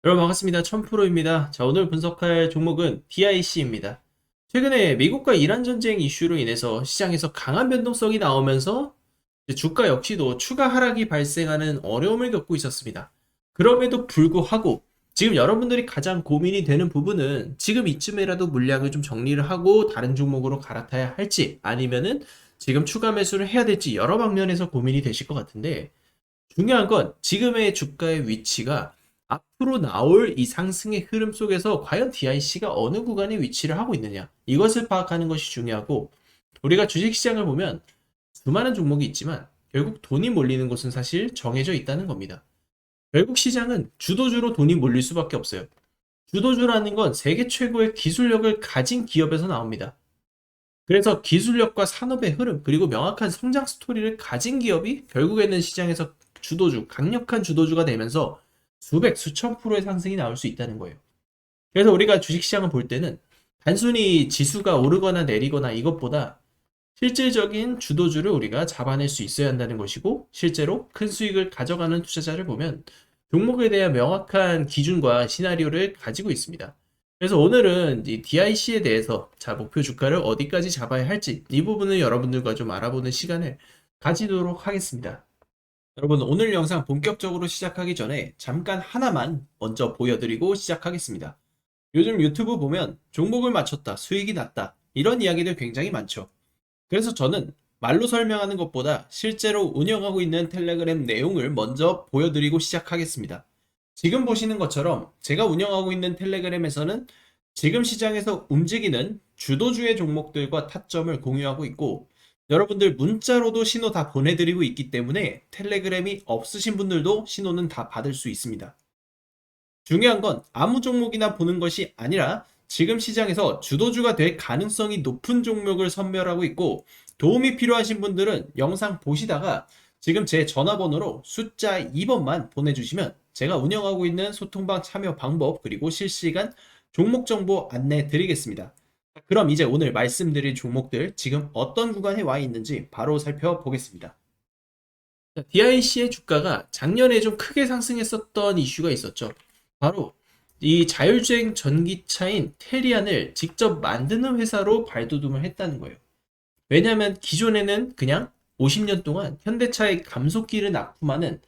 여러분 반갑습니다. 1000%입니다. 자, 오늘 분석할 종목은 DIC입니다. 최근에 미국과 이란 전쟁 이슈로 인해서 시장에서 강한 변동성이 나오면서 주가 역시도 추가 하락이 발생하는 어려움을 겪고 있었습니다. 그럼에도 불구하고 지금 여러분들이 가장 고민이 되는 부분은 지금 이쯤에라도 물량을 좀 정리를 하고 다른 종목으로 갈아타야 할지 아니면은 지금 추가 매수를 해야 될지 여러 방면에서 고민이 되실 것 같은데, 중요한 건 지금의 주가의 위치가 앞으로 나올 이 상승의 흐름 속에서 과연 DIC가 어느 구간에 위치를 하고 있느냐, 이것을 파악하는 것이 중요하고, 우리가 주식시장을 보면 수많은 종목이 있지만 결국 돈이 몰리는 곳은 사실 정해져 있다는 겁니다. 결국 시장은 주도주로 돈이 몰릴 수밖에 없어요. 주도주라는 건 세계 최고의 기술력을 가진 기업에서 나옵니다. 그래서 기술력과 산업의 흐름, 그리고 명확한 성장 스토리를 가진 기업이 결국에는 시장에서 주도주, 강력한 주도주가 되면서 수백, 수천 프로의 상승이 나올 수 있다는 거예요. 그래서 우리가 주식시장을 볼 때는 단순히 지수가 오르거나 내리거나 이것보다 실질적인 주도주를 우리가 잡아낼 수 있어야 한다는 것이고, 실제로 큰 수익을 가져가는 투자자를 보면 종목에 대한 명확한 기준과 시나리오를 가지고 있습니다. 그래서 오늘은 이 DIC에 대해서 목표 주가를 어디까지 잡아야 할지 이 부분을 여러분들과 좀 알아보는 시간을 가지도록 하겠습니다. 여러분, 오늘 영상 본격적으로 시작하기 전에 잠깐 하나만 먼저 보여드리고 시작하겠습니다. 요즘 유튜브 보면 종목을 맞췄다, 수익이 났다, 이런 이야기들 굉장히 많죠. 그래서 저는 말로 설명하는 것보다 실제로 운영하고 있는 텔레그램 내용을 먼저 보여드리고 시작하겠습니다. 지금 보시는 것처럼 제가 운영하고 있는 텔레그램에서는 지금 시장에서 움직이는 주도주의 종목들과 타점을 공유하고 있고, 여러분들 문자로도 신호 다 보내드리고 있기 때문에 텔레그램이 없으신 분들도 신호는 다 받을 수 있습니다. 중요한 건 아무 종목이나 보는 것이 아니라 지금 시장에서 주도주가 될 가능성이 높은 종목을 선별하고 있고, 도움이 필요하신 분들은 영상 보시다가 지금 제 전화번호로 숫자 2번만 보내주시면 제가 운영하고 있는 소통방 참여 방법, 그리고 실시간 종목 정보 안내 드리겠습니다. 그럼 이제 오늘 말씀드릴 종목들 지금 어떤 구간에 와 있는지 바로 살펴보겠습니다. DIC의 주가가 작년에 좀 크게 상승했었던 이슈가 있었죠. 바로 이 자율주행 전기차인 테리안을 직접 만드는 회사로 발돋움을 했다는 거예요. 왜냐하면 기존에는 그냥 50년 동안 현대차의 감속기를 납품하는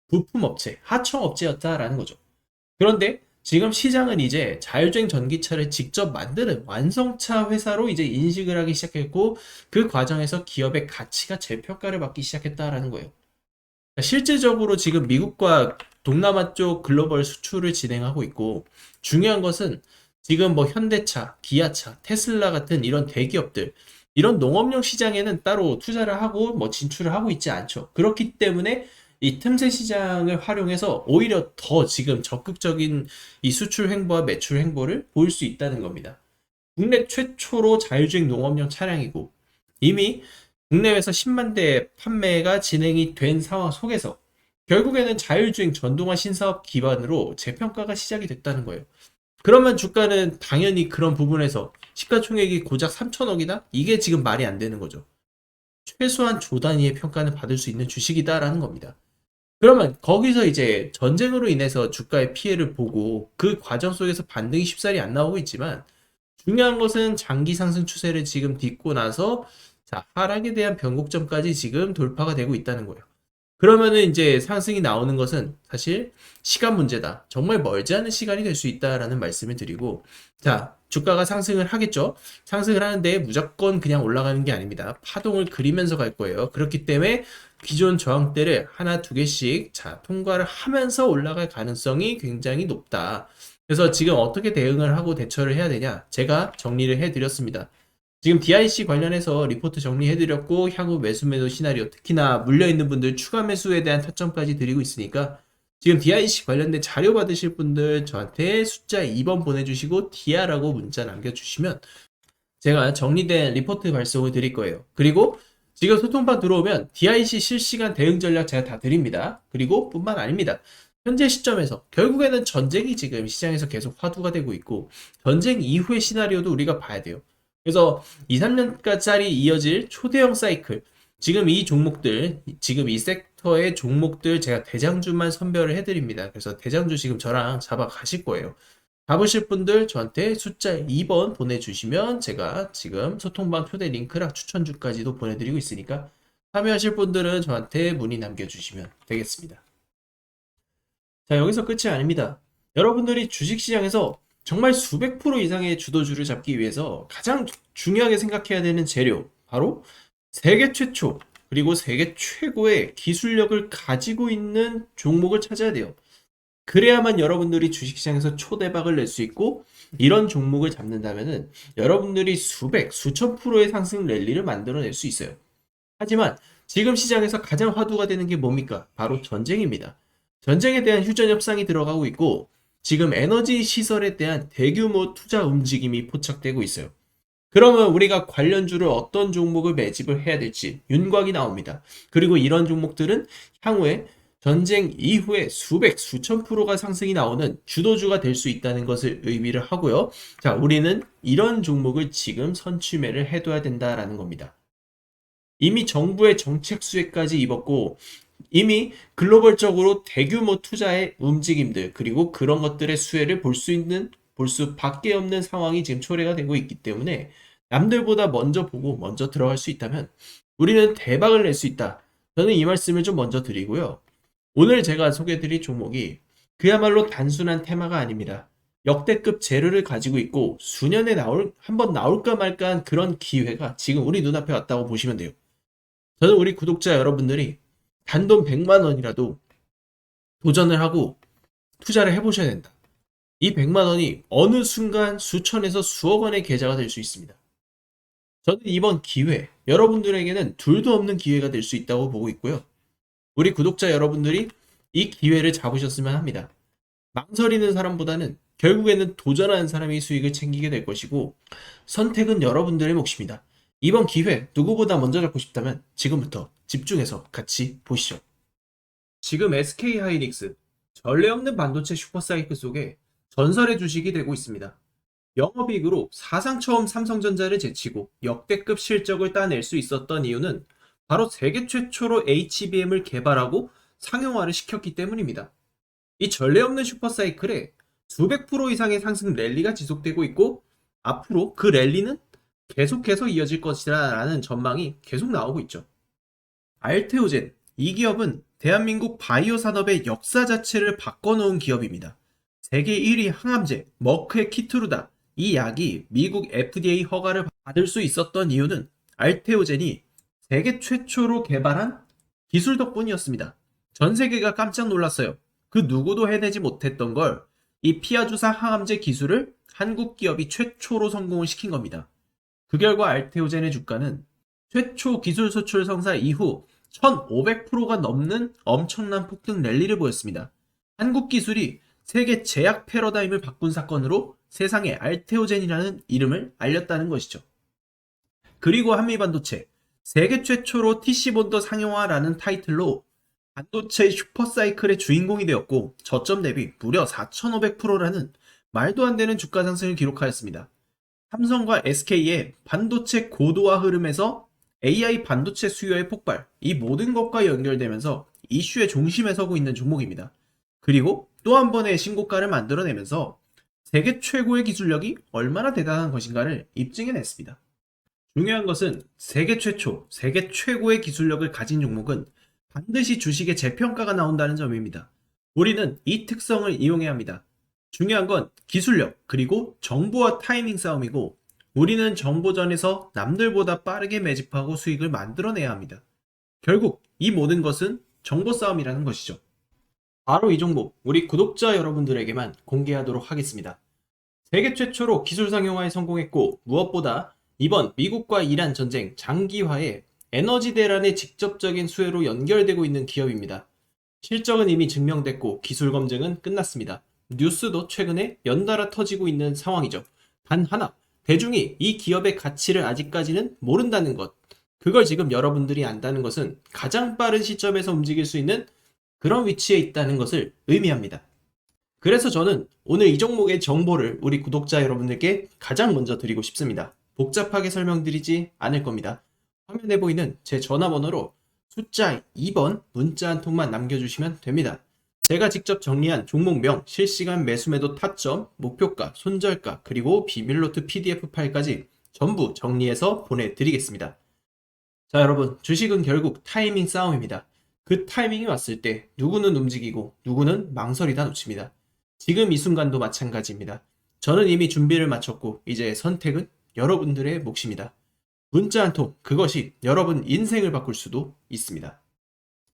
부품업체, 하청업체였다라는 거죠. 그런데 지금 시장은 이제 자율주행 전기차를 직접 만드는 완성차 회사로 이제 인식을 하기 시작했고, 그 과정에서 기업의 가치가 재평가를 받기 시작했다라는 거예요. 실질적으로 지금 미국과 동남아 쪽 글로벌 수출을 진행하고 있고, 중요한 것은 지금 뭐 현대차, 기아차, 테슬라 같은 이런 대기업들, 이런 농업용 시장에는 따로 투자를 하고 뭐 진출을 하고 있지 않죠. 그렇기 때문에 이 틈새 시장을 활용해서 오히려 더 지금 적극적인 이 수출 행보와 매출 행보를 보일 수 있다는 겁니다. 국내 최초로 자율주행 농업용 차량이고, 이미 국내에서 10만 대 판매가 진행이 된 상황 속에서 결국에는 자율주행 전동화 신사업 기반으로 재평가가 시작이 됐다는 거예요. 그러면 주가는 당연히 그런 부분에서 시가총액이 고작 3천억이다? 이게 지금 말이 안 되는 거죠. 최소한 조 단위의 평가는 받을 수 있는 주식이다라는 겁니다. 그러면 거기서 이제 전쟁으로 인해서 주가의 피해를 보고 그 과정 속에서 반등이 쉽사리 안 나오고 있지만, 중요한 것은 장기 상승 추세를 지금 딛고 나서 하락에 대한 변곡점까지 지금 돌파가 되고 있다는 거예요. 그러면은 이제 상승이 나오는 것은 사실 시간 문제다. 정말 멀지 않은 시간이 될 수 있다라는 말씀을 드리고, 주가가 상승을 하겠죠. 상승을 하는데 무조건 그냥 올라가는 게 아닙니다. 파동을 그리면서 갈 거예요. 그렇기 때문에 기존 저항대를 하나 두 개씩 통과를 하면서 올라갈 가능성이 굉장히 높다. 그래서 지금 어떻게 대응을 하고 대처를 해야 되냐, 제가 정리를 해드렸습니다. 지금 DIC 관련해서 리포트 정리해드렸고, 향후 매수 매도 시나리오, 특히나 물려있는 분들 추가 매수에 대한 타점까지 드리고 있으니까 지금 DIC 관련된 자료 받으실 분들 저한테 숫자 2번 보내주시고 DR라고 문자 남겨주시면 제가 정리된 리포트 발송을 드릴 거예요. 그리고 지금 소통방 들어오면 DIC 실시간 대응 전략 제가 다 드립니다. 그리고 뿐만 아닙니다. 현재 시점에서 결국에는 전쟁이 지금 시장에서 계속 화두가 되고 있고, 전쟁 이후의 시나리오도 우리가 봐야 돼요. 그래서 2, 3년까지 이어질 초대형 사이클, 지금 이 종목들, 지금 이 섹터의 종목들 제가 대장주만 선별을 해드립니다. 그래서 대장주 지금 저랑 잡아 가실 거예요. 잡으실 분들 저한테 숫자 2번 보내주시면 제가 지금 소통방 초대 링크랑 추천주까지도 보내드리고 있으니까 참여하실 분들은 저한테 문의 남겨주시면 되겠습니다. 자, 여기서 끝이 아닙니다. 여러분들이 주식시장에서 정말 수백 프로 이상의 주도주를 잡기 위해서 가장 중요하게 생각해야 되는 재료, 바로 세계 최초, 그리고 세계 최고의 기술력을 가지고 있는 종목을 찾아야 돼요. 그래야만 여러분들이 주식시장에서 초대박을 낼 수 있고, 이런 종목을 잡는다면은 여러분들이 수백, 수천 프로의 상승 랠리를 만들어낼 수 있어요. 하지만 지금 시장에서 가장 화두가 되는 게 뭡니까? 바로 전쟁입니다. 전쟁에 대한 휴전 협상이 들어가고 있고, 지금 에너지 시설에 대한 대규모 투자 움직임이 포착되고 있어요. 그러면 우리가 관련주를 어떤 종목을 매집을 해야 될지 윤곽이 나옵니다. 그리고 이런 종목들은 향후에 전쟁 이후에 수백, 수천 프로가 상승이 나오는 주도주가 될 수 있다는 것을 의미를 하고요. 자, 우리는 이런 종목을 지금 선취매를 해둬야 된다라는 겁니다. 이미 정부의 정책 수혜까지 입었고, 이미 글로벌적으로 대규모 투자의 움직임들, 그리고 그런 것들의 수혜를 볼 수밖에 없는 상황이 지금 초래가 되고 있기 때문에 남들보다 먼저 보고 먼저 들어갈 수 있다면 우리는 대박을 낼 수 있다. 저는 이 말씀을 좀 먼저 드리고요. 오늘 제가 소개해드릴 종목이 그야말로 단순한 테마가 아닙니다. 역대급 재료를 가지고 있고 수년에 한번 나올까 말까한 그런 기회가 지금 우리 눈앞에 왔다고 보시면 돼요. 저는 우리 구독자 여러분들이 단돈 100만 원이라도 도전을 하고 투자를 해보셔야 된다. 이 100만 원이 어느 순간 수천에서 수억 원의 계좌가 될 수 있습니다. 저는 이번 기회, 여러분들에게는 둘도 없는 기회가 될 수 있다고 보고 있고요. 우리 구독자 여러분들이 이 기회를 잡으셨으면 합니다. 망설이는 사람보다는 결국에는 도전하는 사람이 수익을 챙기게 될 것이고, 선택은 여러분들의 몫입니다. 이번 기회 누구보다 먼저 잡고 싶다면 지금부터 집중해서 같이 보시죠. 지금 SK하이닉스, 전례 없는 반도체 슈퍼사이클 속에 전설의 주식이 되고 있습니다. 영업이익으로 사상 처음 삼성전자를 제치고 역대급 실적을 따낼 수 있었던 이유는 바로 세계 최초로 HBM을 개발하고 상용화를 시켰기 때문입니다. 이 전례 없는 슈퍼사이클에 수백 프로 이상의 상승 랠리가 지속되고 있고, 앞으로 그 랠리는 계속해서 이어질 것이다 라는 전망이 계속 나오고 있죠. 알테오젠, 이 기업은 대한민국 바이오 산업의 역사 자체를 바꿔놓은 기업입니다. 세계 1위 항암제 머크의 키트루다, 이 약이 미국 FDA 허가를 받을 수 있었던 이유는 알테오젠이 세계 최초로 개발한 기술 덕분이었습니다. 전 세계가 깜짝 놀랐어요. 그 누구도 해내지 못했던 걸 이 피아주사 항암제 기술을 한국 기업이 최초로 성공을 시킨 겁니다. 그 결과 알테오젠의 주가는 최초 기술 수출 성사 이후 1500%가 넘는 엄청난 폭등 랠리를 보였습니다. 한국 기술이 세계 제약 패러다임을 바꾼 사건으로 세상에 알테오젠이라는 이름을 알렸다는 것이죠. 그리고 한미반도체, 세계 최초로 TC본더 상용화라는 타이틀로 반도체 슈퍼사이클의 주인공이 되었고, 저점 대비 무려 4500%라는 말도 안 되는 주가 상승을 기록하였습니다. 삼성과 SK의 반도체 고도화 흐름에서 AI 반도체 수요의 폭발, 이 모든 것과 연결되면서 이슈의 중심에 서고 있는 종목입니다. 그리고 또 한 번의 신고가를 만들어내면서 세계 최고의 기술력이 얼마나 대단한 것인가를 입증해냈습니다. 중요한 것은 세계 최초, 세계 최고의 기술력을 가진 종목은 반드시 주식의 재평가가 나온다는 점입니다. 우리는 이 특성을 이용해야 합니다. 중요한 건 기술력, 그리고 정보와 타이밍 싸움이고, 우리는 정보전에서 남들보다 빠르게 매집하고 수익을 만들어내야 합니다. 결국 이 모든 것은 정보 싸움이라는 것이죠. 바로 이 종목, 우리 구독자 여러분들에게만 공개하도록 하겠습니다. 세계 최초로 기술 상용화에 성공했고, 무엇보다 이번 미국과 이란 전쟁 장기화에 에너지 대란의 직접적인 수혜로 연결되고 있는 기업입니다. 실적은 이미 증명됐고 기술 검증은 끝났습니다. 뉴스도 최근에 연달아 터지고 있는 상황이죠. 단 하나, 대중이 이 기업의 가치를 아직까지는 모른다는 것. 그걸 지금 여러분들이 안다는 것은 가장 빠른 시점에서 움직일 수 있는 그런 위치에 있다는 것을 의미합니다. 그래서 저는 오늘 이 종목의 정보를 우리 구독자 여러분들께 가장 먼저 드리고 싶습니다. 복잡하게 설명드리지 않을 겁니다. 화면에 보이는 제 전화번호로 숫자 2번 문자 한 통만 남겨주시면 됩니다. 제가 직접 정리한 종목명, 실시간 매수매도 타점, 목표가, 손절가, 그리고 비밀노트 PDF 파일까지 전부 정리해서 보내드리겠습니다. 자, 여러분, 주식은 결국 타이밍 싸움입니다. 그 타이밍이 왔을 때 누구는 움직이고 누구는 망설이다 놓칩니다. 지금 이 순간도 마찬가지입니다. 저는 이미 준비를 마쳤고 이제 선택은 여러분들의 몫입니다. 문자 한 통, 그것이 여러분 인생을 바꿀 수도 있습니다.